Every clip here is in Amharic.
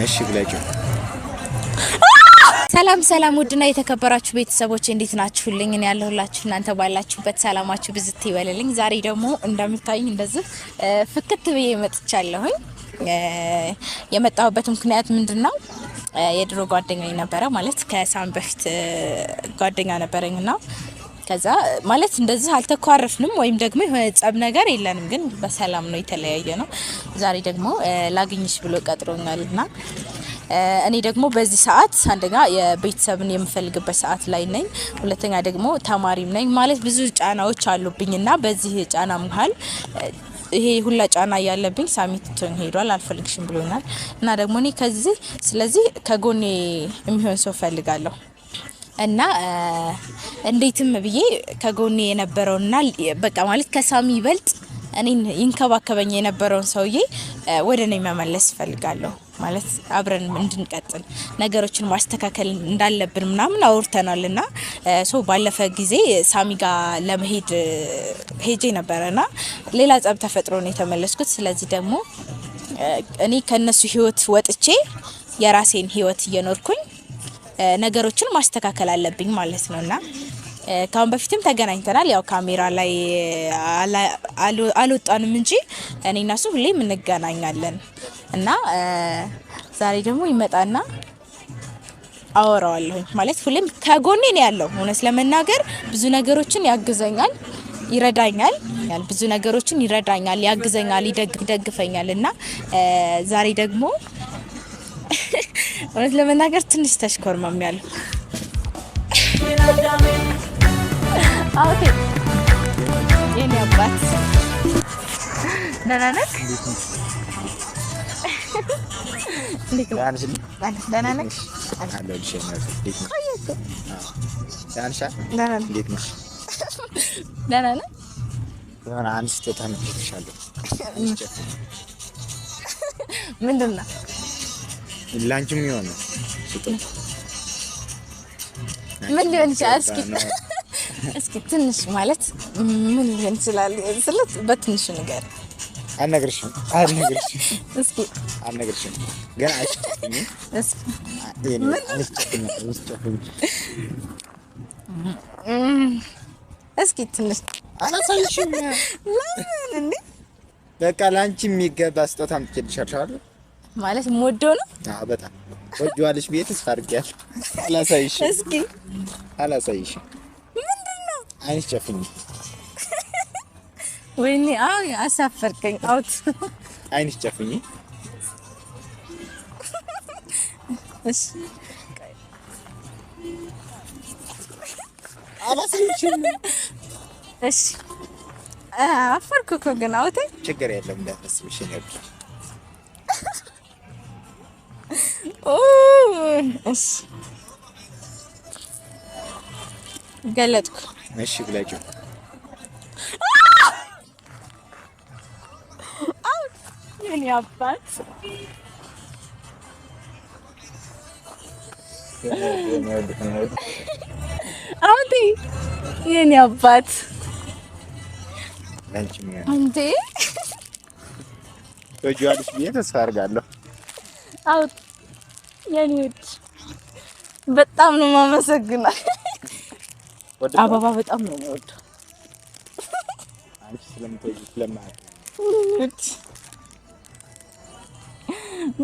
እሺ ብላችሁ ሰላም ውድና የተከበራችሁ ቤተሰቦች እንዴት ናችሁልኝ? እኔ ያለሁላችሁ እናንተ ባላችሁበት ሰላማችሁ ብዝት ይበልልኝ። ዛሬ ደግሞ እንደምታዩኝ እንደዚህ ፍክት ብዬ መጥቻለሁኝ። የመጣሁበት ምክንያት ምንድነው? የድሮ ጓደኛዬ ነበረ ማለት ከሳም በፊት ጓደኛ ነበረኝና ከዛ ማለት እንደዚህ አልተኳረፍንም ወይም ደግሞ የሆነ ጸብ ነገር የለንም፣ ግን በሰላም ነው የተለያየ ነው። ዛሬ ደግሞ ላግኝሽ ብሎ ቀጥሮኛልና እኔ ደግሞ በዚህ ሰዓት አንደኛ የቤተሰብን የምፈልግበት ሰዓት ላይ ነኝ፣ ሁለተኛ ደግሞ ተማሪም ነኝ። ማለት ብዙ ጫናዎች አሉብኝና በዚህ ጫና መሃል ይሄ ሁላ ጫና ያለብኝ ሳሚቶኝ ሄዷል፣ አልፈልግሽም ብሎናል እና ደግሞ እኔ ስለዚህ ከጎኔ የሚሆን ሰው ፈልጋለሁ እና እንዴትም ብዬ ከጎኔ የነበረውና በቃ ማለት ከሳሚ ይበልጥ እኔን ይንከባከበኝ የነበረውን ሰውዬ ወደ እኔ መመለስ ፈልጋለሁ። ማለት አብረን እንድንቀጥል ነገሮችን ማስተካከል እንዳለብን ምናምን አውርተናልና ሶ ባለፈ ጊዜ ሳሚ ጋር ለመሄድ ሄጄ ነበርና ሌላ ጸብ ተፈጥሮ ነው የተመለስኩት። ስለዚህ ደግሞ እኔ ከነሱ ህይወት ወጥቼ የራሴን ህይወት እየኖርኩኝ ነገሮችን ማስተካከል አለብኝ ማለት ነውና ካሁን በፊትም ተገናኝተናል። ያው ካሜራ ላይ አልወጣንም እንጂ እኔና እሱ ሁሌም እንገናኛለን እና ዛሬ ደግሞ ይመጣና አወራዋለሁ። ማለት ሁሌም ከጎኔ ነው ያለው። እውነት ለመናገር ብዙ ነገሮችን ያግዘኛል፣ ይረዳኛል፣ ብዙ ነገሮችን ይረዳኛል፣ ያግዘኛል፣ ይደግፈኛል እና ዛሬ ደግሞ እውነት ለመናገር ትንሽ ተሽኮርመሚያለሁ። አውቴ የኔ አባት ደህና ነህ? እንዴት ነህ? ደህና ነህ? አለሁልሽ። እንዴት ነህ? ደህና ነህ? የሆነ አንድ ስጦታ አምጥቼልሻለሁ። ምንድን ነው? ላንቺም የሆነ ስጦታ ምን ሊሆን ይችላል? እስኪ ትንሽ ማለት ምን ሊሆን ይችላል? ስለት በትንሹ ነገር አልነግርሽም። እስኪ አልነግርሽም ግን አይቻልም። እስኪ ትንሽ አላሳይሽም። ለምን እንዴ? በቃ ላንቺ የሚገባ ስጦታ አምጥቼልሻለሁ። ማለት ሞደው ነው? አዎ በጣም ወጆዋልሽ ቤት ተስፋ አድርጊያለሁ። አላሳይሽም። እስኪ አላሳይሽም። ምንድነው? አይንሽ ጨፍኝ። ወይኔ አው አሳፈርከኝ። አውት አይንሽ ጨፍኝ። እሺ አላሳይሽም። እሺ አፈርኩ እኮ ግን አውቴ ችግር የለም እንዳታስብሽ ነው። እሺ ገለጥኩ። እሺ ብላችሁ የኔ አባት አውቴ የኔ አባት ላንቺም እንዴ ወጆዋልሽ ቤት ተስፋ አድርጋለሁ። አውት የኔ ውድ በጣም ነው የማመሰግነው። አበባ በጣም ነው የምወደው። አንቺ ስለምትወጂ ስለማያውቅ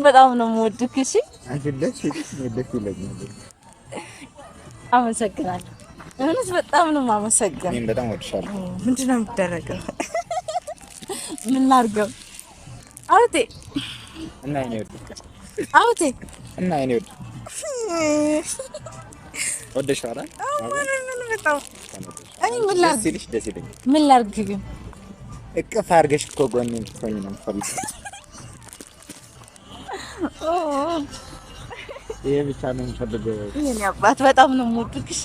በጣም ነው የምወድህ። እሺ አንቺ ደስ ይለኛል። አመሰግናለሁ። እውነት በጣም ነው የማመሰግነው። እኔም በጣም ወድሻለሁ። ምንድነው የሚደረገው? ምን ላድርገው? አውቴ እና እኔ ወድሽ አውቴ እና እኔ ወድሻለሁ። ምን በጣም እኔ ምን ላድርግ? ደስ ይለኛል። ምን ላድርግ ግን እቅፍ አድርገሽ እኮ ጎኔ እንድትሆኚ ነው የምፈልገው። ይሄ ብቻ ነው የምፈልገው። የኔ አባት በጣም ነው የምወድህ። እሺ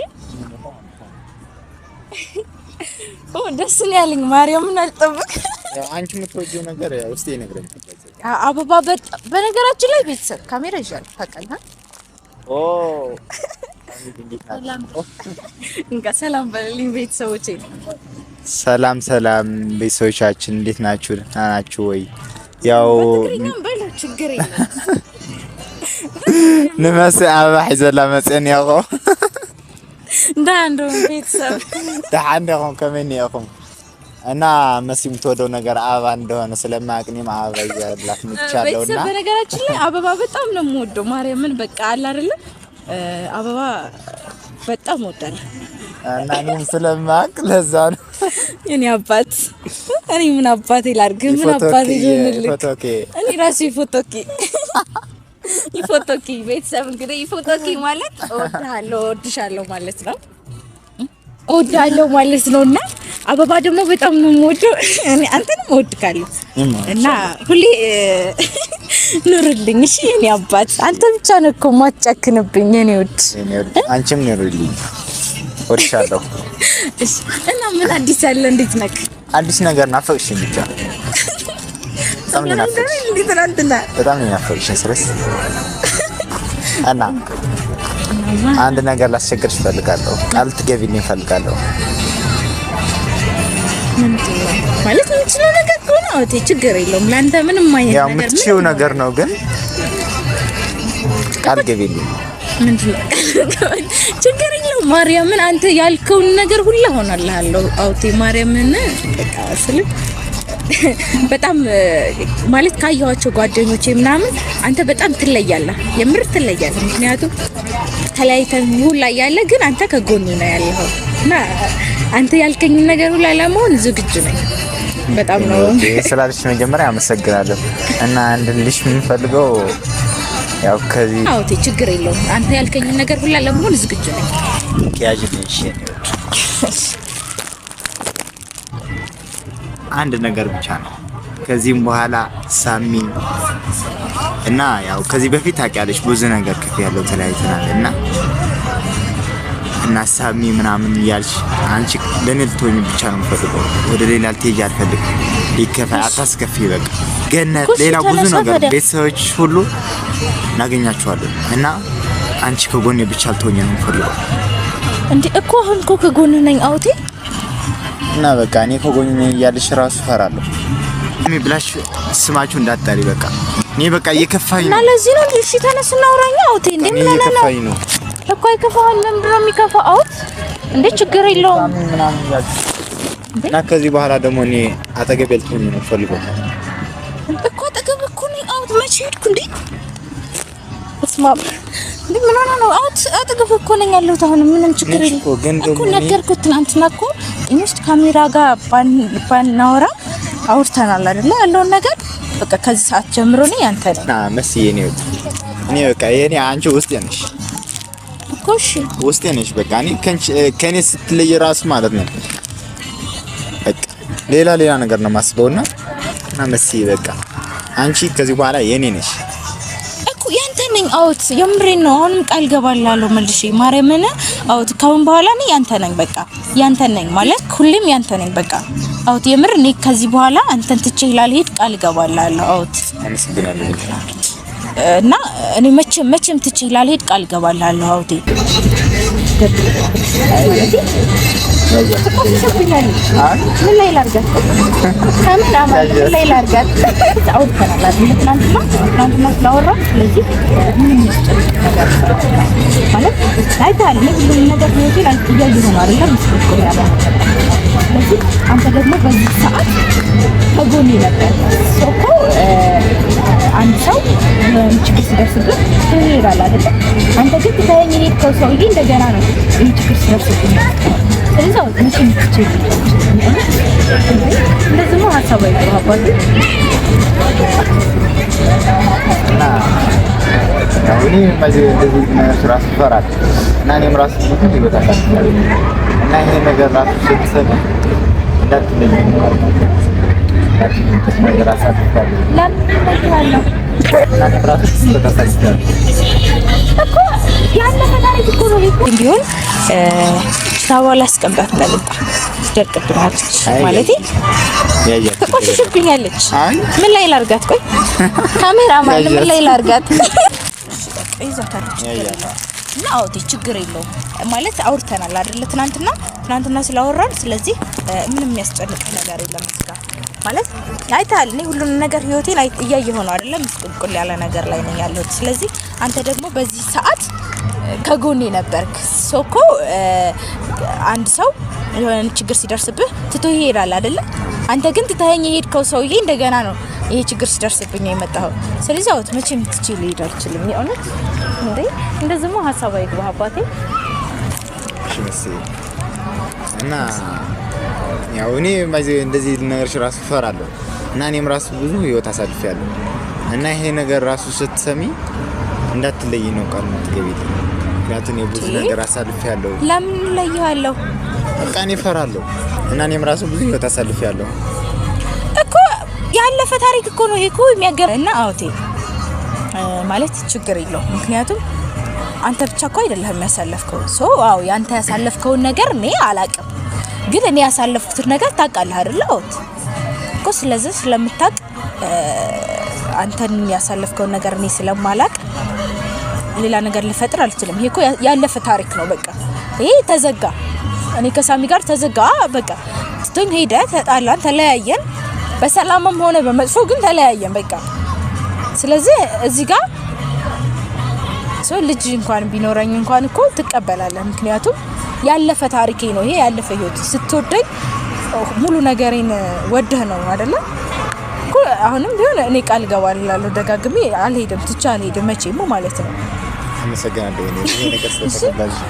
ደስ ነው ያለኝ። ማርያምን አልጠብቅም። ያው አንቺ የምትወጂው ነገር ውስጤ ይነግረኛል። አበባ በነገራችን ላይ ቤተሰብ ካሜራ ይዣል ታውቃለህ? ሰላም በልልኝ ቤተሰቦቼ። ሰላም ቤተሰቦቻችን እንዴት ናችሁ? ደህና ናችሁ ወይ? ያው ችግር የለም ንመስ አበባ ሒዘላ መጽን ያቆ እንዳንዶ ቤተሰብ ተሓንደኩም ከመን ያቆም እና መሲም ተወደው ነገር አበባ እንደሆነ ስለማያቅኝ አበባ ይያላት ምቻለውና ቤተሰብ በነገራችን ላይ አበባ በጣም ነው የምወደው ማርያምን በቃ አለ አይደለ አበባ በጣም ወዳለሁ እና እኔም ስለማቅ ለዛ ነው የኔ አባት እኔ ምን አባቴ ላድርግ ምን አባቴ ልልክ ፎቶኬ እኔ ራሴ ፎቶኬ ይፎቶኪ ቤተሰብ እንግዲህ ይፎቶኪ ማለት እወድሻለሁ ማለት ነው እወዳለሁ ማለት ነውና አበባ ደግሞ በጣም ነው የምወደው እኔ አንተንም እወድካለሁ እና ሁሌ ኑርልኝ እሺ የኔ አባት አንተ ብቻ ነህ እኮ ማጨክንብኝ የኔ ወድ አንቺም ኑርልኝ እወድሻለሁ እሺ እና ምን አዲስ አለ እንዴት ነክ አዲስ ነገር ናፈቅሽኝ ብቻ በጣም ናፈቅሽኝ ስለስ እና አንድ ነገር ላስቸግርሽ እፈልጋለሁ ቃል ትገቢልኝ እፈልጋለሁ ማለት ምንችለው ነገር ከሆነ አውቴ ችግር የለውም ላንተ ምንም አይነት ነገር ምንችለው ነገር ነው ግን ቃል ገቢልኝ ምንድነው ችግር የለውም ማርያምን አንተ ያልከውን ነገር ሁሉ ሆነልሃለሁ አውቴ ማርያምን በቃ ስለ በጣም ማለት ካየኋቸው ጓደኞቼ ምናምን አንተ በጣም ትለያለህ የምር ትለያለህ ምክንያቱም ተለያይተን ሁላ ያለ ግን አንተ ከጎኔ ነው ያለኸው እና አንተ ያልከኝ ነገር ሁላ ለመሆን ዝግጁ ነኝ በጣም ነው ስላልሽ መጀመሪያ አመሰግናለሁ እና እንድልሽ የምፈልገው ያው ከዚህ አውቴ ችግር የለውም አንተ ያልከኝ ነገር ሁላ ለመሆን ዝግጁ ነኝ ያጅልሽ አንድ ነገር ብቻ ነው ከዚህም በኋላ ሳሚ እና ያው ከዚህ በፊት ታውቂያለሽ ብዙ ነገር ከፍ ያለው ተለያይተናልና እና ሳሚ ምናምን ያልሽ አንቺ ለኔ ልትሆኚ ብቻ ነው የምፈልገው ወደ ሌላ ልትሄጂ አልፈልግም ይከፋ አታስከፊ በቃ ገነት ሌላ ብዙ ነገር ቤተሰቦች ሁሉ እናገኛቸዋለን እና አንቺ ከጎኔ ብቻ ልትሆኚ ነው የምፈልገው እንዴ እኮ አሁን እኮ ከጎኔ ነኝ አውቴ እና በቃ እኔ ከጎኔ ያለሽ ራሱ ፈራለሁ እኔ ብላሽ ስማችሁ እንዳትጠሪ በቃ እኔ በቃ እየከፋኝ ነው እና ለዚህ ነው እሺ ተነስ እናውራኛ አውቴ እንዴ ምን እየከፋኝ ነው እኮ አይከፋህም ምንድነው የሚከፋው አውት እንዴ ችግር የለውም ምናምን ያልኩ እና ከዚህ በኋላ ደግሞ እኔ አጠገቤ ልትሆኚ ነው ፈልጎ እኮ አጠገብ እኮ ነኝ አውት መቼ ሄድኩ እንዴ እስማ እንዴ ምን ሆነ ነው አውት አጠገብ እኮ ነኝ ያለሁት አሁን ምንም ችግር የለም እኮ ነገርኩት ትናንትና እኮ እንስ ካሜራ ጋር ባናወራ አውርተናል አይደል ያለውን ነገር በቃ ከዚህ ሰዓት ጀምሮ ነው ያንተ ነው ና መስዬ ነው እኔ በቃ የኔ አንቺ ውስጥ ነሽ እኮ እሺ ውስጥ ነሽ በቃ እኔ ከኔ ስትለይ ራስ ማለት ነው በቃ ሌላ ነገር ነው ማስበውና እና መስዬ በቃ አንቺ ከዚህ በኋላ የኔ ነሽ እኮ ያንተ ነኝ አውት የምሬን ነው አሁንም ቃል ገባላለሁ መልሼ ማርያምን አውት ካሁን በኋላ እኔ ያንተ ነኝ በቃ ያንተ ነኝ ማለት ሁሌም ያንተ ነኝ በቃ አውት የምር እኔ ከዚህ በኋላ አንተን ትቼ ላልሄድ ቃል ገባላለሁ አውት አመሰግናለሁ እና እኔ መቼም ትቼ ላልሄድ ቃል ገባላለሁ አውቴ ምን ላይ ላርጋት ካሜራ ማለት ምን ላይ ላርጋት አውርተናል አይደል ትናንትና ስላወራ ስለዚህ ምን ይመስል ነገር ማለት አይታል ሁሉም ነገር ነው ይላል እያየሁ ነው አይደል ምስክር ያለው ስለዚህ አንተ ደግሞ በዚህ ሰዓት ከጎኔ ነበር ሶኮ አንድ ሰው ችግር ሲደርስበት ይሄዳል አይደል አንተ ግን ታየኝ ሄድከው ሰውዬ እንደገና ነው ይሄ ችግር ሲደርስብኝ ስለዚህ አሁን መቼም ትችላለህ እንደዚህ ነው ሀሳብ አይተዋባል እና ያው እኔ እንደዚህ ስራ ስፈራት እና እኔም ራሱ ብዙ ይበታል እና ይሄ ነገር ራሱ ስትሰማ እንዳትለኝ ነገር አሳልፋለሁ ለምን እና ራሱ ተከሳስተህ እኮ ያለፈ ታሪክ እኮ ነው ቢሆን ታዋላ አስቀምጣት ለልጣ ደርቅብናለች ማለቴ ተቆሽሽብኛለች ምን ላይ ላርጋት ቆይ ካሜራ ማለት ምን ላይ ላርጋት ይዛታለች እና አውቲ ችግር የለውም ማለት አውርተናል አይደል ትናንትና ስላወራን ስለዚህ ምንም የሚያስጨንቅ ነገር የለም እዚህ ጋር ማለት አይታል እኔ ሁሉን ነገር ህይወቴ ላይ እያየሁ ነው አይደል ምስቁልቁል ያለ ነገር ላይ ነው ያለሁት ስለዚህ አንተ ደግሞ በዚህ ሰዓት ከጎኔ ነበርክ ሶኮ አንድ ሰው የሆነ ችግር ሲደርስብህ ትቶ ይሄዳል አይደል አንተ ግን ትተኸኝ ሄድከው ሰውዬ እንደገና ነው ይሄ ችግር ሲደርስብኝ የመጣው ስለዚህ አውት መቼም ትችል ይዳልችልም የእውነት እንዴ እንደዚህማ ሐሳብ አይግባ አባቴ እሺ እና ያው እኔ እንደዚህ ነገር ራሱ ፈራለሁ እና እኔም ራሱ ብዙ ህይወት አሳልፌያለሁ እና ይሄ ነገር ራሱ ስትሰሚ እንዳትለይ ነው ቃል የምትገቢት ምክንያቱም የብዙ ነገር አሳልፌያለሁ ለምን ለይሃለሁ በቃ እኔ ፈራለሁ እና እኔም ራሱ ብዙ ህይወት አሳልፌያለሁ እኮ ያለፈ ታሪክ እኮ ነው ይሄ እኮ የሚያገርና አውቴ ማለት ችግር የለው ምክንያቱም አንተ ብቻ እኮ አይደለም ያሳለፍከው ሶ አው ያንተ ያሳለፍከው ነገር እኔ አላቅም ግን እኔ ያሳለፍኩት ነገር ታውቃለህ አይደል አውት እኮ ስለዚህ ስለምታውቅ አንተን ያሳለፍከው ነገር እኔ ስለማላቅ ሌላ ነገር ልፈጥር አልችልም ይሄ እኮ ያለፈ ታሪክ ነው በቃ ይሄ ተዘጋ እኔ ከሳሚ ጋር ተዘጋ በቃ ትቶኝ ሄደ ተጣላን ተለያየን በሰላምም ሆነ በመጥፎ ግን ተለያየን በቃ ስለዚህ እዚህ ጋር ልጅ እንኳን ቢኖረኝ እንኳን እኮ ትቀበላለህ ምክንያቱም ያለፈ ታሪኬ ነው ይሄ ያለፈ ህይወት ስትወደኝ ሙሉ ነገሬን ወደህ ነው አይደለ እኮ አሁንም ቢሆን እኔ ቃል ገባላለሁ ደጋግሜ አልሄድም ትቻ አልሄድም መቼም ማለት ነው አመሰግናለሁ እኔ ነገር ስለተቀበልሽ